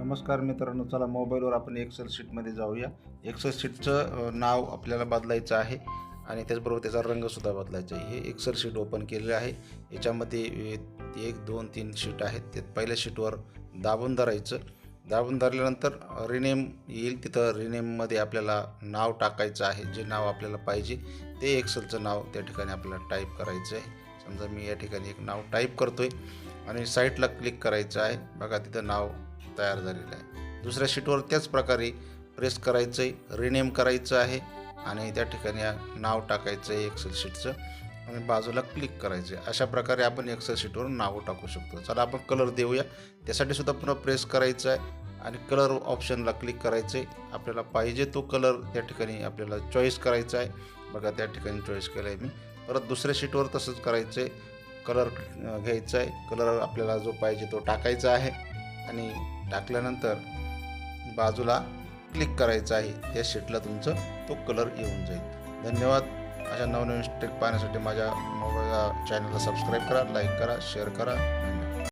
नमस्कार मित्रांनो, चला मोबाईलवर आपण एक्सेल शीटमध्ये जाऊया. एक्सेल शीटचं नाव आपल्याला बदलायचं आहे आणि त्याचबरोबर त्याचा रंगसुद्धा बदलायचा आहे. हे एक्सेल शीट ओपन केलेलं आहे. याच्यामध्ये 1, 2, 3 शीट आहेत. ते पहिल्या शीटवर दाबून धरायचं. दाबून धरल्यानंतर रिनेम येईल. तिथं रिनेममध्ये आपल्याला नाव टाकायचं आहे. जे नाव आपल्याला पाहिजे ते एक्सेलचं नाव त्या ठिकाणी आपल्याला टाईप करायचं आहे. समजा मी या ठिकाणी एक नाव टाईप करतोय आणि साईटला क्लिक करायचं आहे. बघा तिथं नाव तयार झालेलं आहे. दुसऱ्या शीटवर त्याच प्रकारे प्रेस करायचं आहे, रिनेम करायचं आहे आणि त्या ठिकाणी नाव टाकायचं आहे एक्सेल शीटचं आणि बाजूला क्लिक करायचं आहे. अशा प्रकारे आपण एक्सेल शीटवर नावं टाकू शकतो. चला आपण कलर देऊया. त्यासाठी सुद्धा पुन्हा प्रेस करायचं आहे आणि कलर ऑप्शनला क्लिक करायचं आहे. आपल्याला पाहिजे तो कलर त्या ठिकाणी आपल्याला चॉईस करायचा आहे. बघा त्या ठिकाणी चॉईस केलं आहे मी. परत दुसऱ्या शीटवर तसंच करायचं आहे. कलर घ्यायचा आहे. कलर आपल्याला जो पाहिजे तो टाकायचा आहे आणि टाकल्यानंतर बाजूला क्लिक करायचं आहे. त्या शीटला तुमचं तो कलर येऊन जाईल. धन्यवाद. अशा नवनवीन ट्रिक पाहण्यासाठी माझ्या मोबाईल चॅनलला सबस्क्राईब करा, लाईक करा, शेअर करा.